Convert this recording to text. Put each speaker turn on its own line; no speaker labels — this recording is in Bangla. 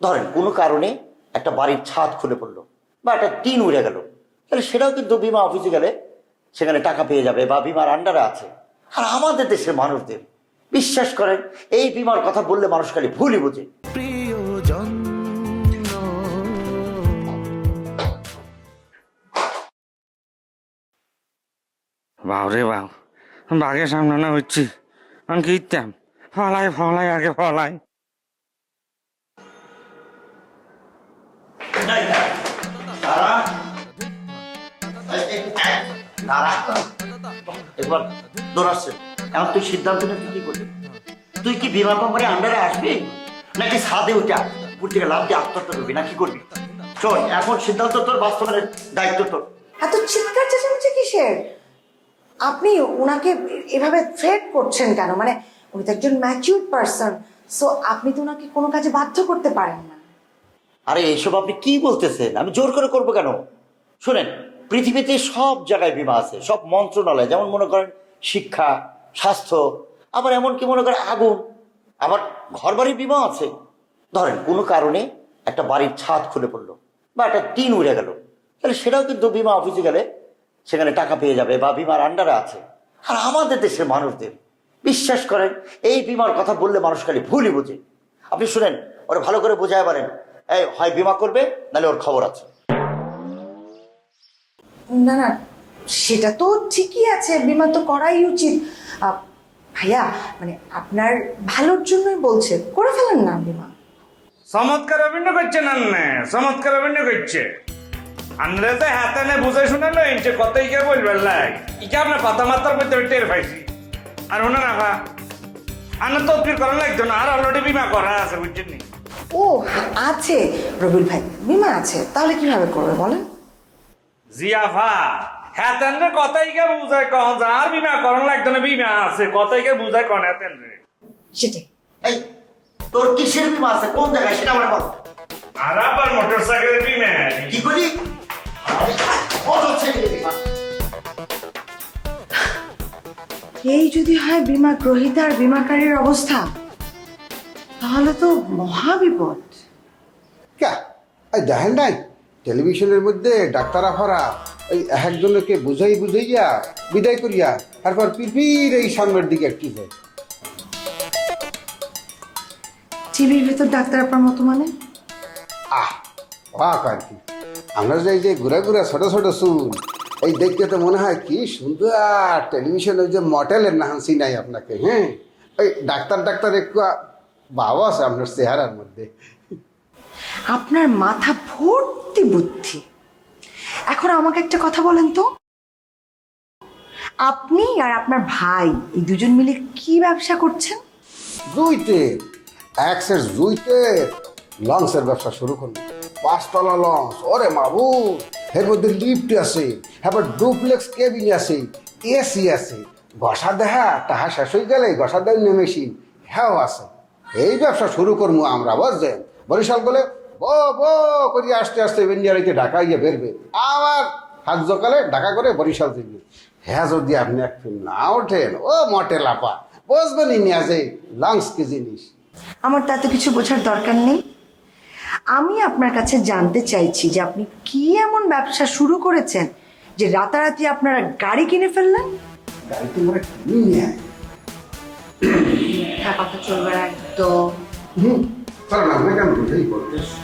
ধরেন কোনো কারণে একটা বাড়ির ছাদ খুলে পড়লো বা একটা টিন উড়ে গেল, তাহলে সেটাও কিন্তু বিমা অফিসে গেলে সেখানে টাকা পেয়ে যাবে বা বিমার আন্ডারে আছে। আর আমাদের দেশের মানুষদের বিশ্বাস করেন, এই বিমার কথা বললে মানুষ খালি ভুলই বোঝে।
বাউ রে বাউ, বাঘের সামনে না হচ্ছি আমি কি ইত্যাম ফলাই ফলাই আগে ফলাই।
এবার দৌড়াচ্ছে, এখন তুই সিদ্ধান্ত নিতে কি করবি? তুই কি বিমা কোম্পানির আন্ডারে আসবি নাকি ছাদে উঠে উপর থেকে লাভ দিয়ে আত্মহত্যা করবি, না কি করবি? শোন, এখন সিদ্ধান্ত তোর, বাস্তবায়নের দায়িত্ব তোর।
এত চিৎকার চেঁচামেচি কিসের? আপনি ওনাকে এভাবে থ্রেট করছেন কেন? মানে উনি তো একজন ম্যাচিউর পারসন, সো আপনি তো ওনাকে কোনো কাজে বাধ্য করতে পারেন না।
আরে এইসব আপনি কি বলতেছেন? আমি জোর করে করবো কেন? শুনেন, পৃথিবীতে সব জায়গায় বিমা আছে, সব মন্ত্রণালয়, যেমন মনে করেন শিক্ষা, স্বাস্থ্য, আবার এমনকি মনে করেন আগুন, আবার ঘরবাড়ির বিমা আছে। ধরেন কোনো কারণে একটা বাড়ির ছাদ খুলে পড়লো বা একটা টিন উড়ে গেল, তাহলে সেটাও কিন্তু বিমা অফিসে গেলে সেখানে টাকা পেয়ে যাবে বা বিমার আন্ডারে আছে। আর আমাদের দেশের মানুষদের বিশ্বাস করেন, এই বিমার কথা বললে মানুষ খালি ভুলই বোঝে। আপনি শুনেন, ওরা ভালো করে বোঝায় পারেন, এই হয় বিমা করবে নাহলে ওর খবর আছে।
না না, সেটা তো ঠিকই আছে, বিমা তো করাই উচিত। ভাইয়া, মানে আপনার ভালোর জন্যই বলছে, করে ফেলেন না বিমা।
চমৎকার অভিনয় করছে না, চমৎকার অভিনয় করছে। আমরা যে হাতে নে বুঝে শুনে লইন যে কত ইকে বলবেন লাই ইকে আপনার কথাবার্তার মধ্যে টের পাইছি। আর ওনা রাখা আনা তদবির করা লাগতো না, আর অলরেডি বিমা করা আছে বুঝছেন নি?
ও আছে রবিল ভাই, বিমা আছে, তাহলে কিভাবে করবে বলেন?
জিয়াফা হাতেন রে কত ইকে বুঝায় কন যা, আর বিমা করার লাগতো না, বিমা আছে কত ইকে বুঝায় কন হাতেন রে।
সেটাই।
এই তোর কিসের বিমা আছে, কোন জায়গায় সেটা আমার বল।
আর আবার মোটর সাইকেলের বিমা
কি করি?
এই যদি হয় বিমা গ্রহীতা আর বিমাকারীর অবস্থা, তাহলে তো মহা বিপদ।
দেখেন নাই টেলিভিশনের মধ্যে ডাক্তার আফারা ওই একজনকে বুঝাইয়া বিদায় করিয়া তারপর পিরপির এই সামনের দিকে একটি যায়।
টিভির ভেতর ডাক্তার আপনার মতো মানে?
আর কি আমরা যে ঘুরা ঘুরা ছোট ছোট চুল, এই দেখতে তো মনে হয় কি সুন্দর টেলিভিশনের যে মডেলের না হাসি নাই আপনাকে। হ্যাঁ, ওই ডাক্তার একটু ভাব আছে আপনার চেহারার মধ্যে।
আপনার মাথা ভর্তি বুদ্ধি। এখন আমাকে একটা কথা বলেন তো, আপনি আর আপনার ভাই এই দুজন মিলে কি ব্যবসা করছেন?
জুইতের এক্সের জুইতের লঞ্চের ব্যবসা শুরু করলো। 5 তলা লঞ্চ, ওরে মাবু, এর মধ্যে লিফট আছে, এবার ডুপ্লেক্স কেবিন আছে, এসি আছে, ঘষা দেহা তাহা শেষ হয়ে গেলে ঘষা দেয় মেশিন হ্যাঁ আছে। এই ব্যবসা শুরু করবো আমরা, বুঝছেন? বরিশাল বলে বো করি আস্তে আস্তে বেঞ্জিয়ারিতে ঢাকা গিয়ে বেরবে, আবার হাত জকালে ঢাকা করে বরিশাল থেকে। হ্যাঁ, যদি আপনি একটু না ওঠেন, ও মটেল আপা বুঝবেনই নিয়ে যে লাংস কি জিনিস।
আমার তাতে কিছু বোঝার দরকার নেই। আমি আপনার কাছে জানতে চাইছি যে আপনি কি এমন ব্যবসা শুরু করেছেন যে রাতারাতি আপনারা গাড়ি কিনে ফেললেন?
গাড়ি তোমরা কিনে নিয়ে
কথা চলবে একদম।
চলো না, আপনাকে আমি বুঝেই করতেছি।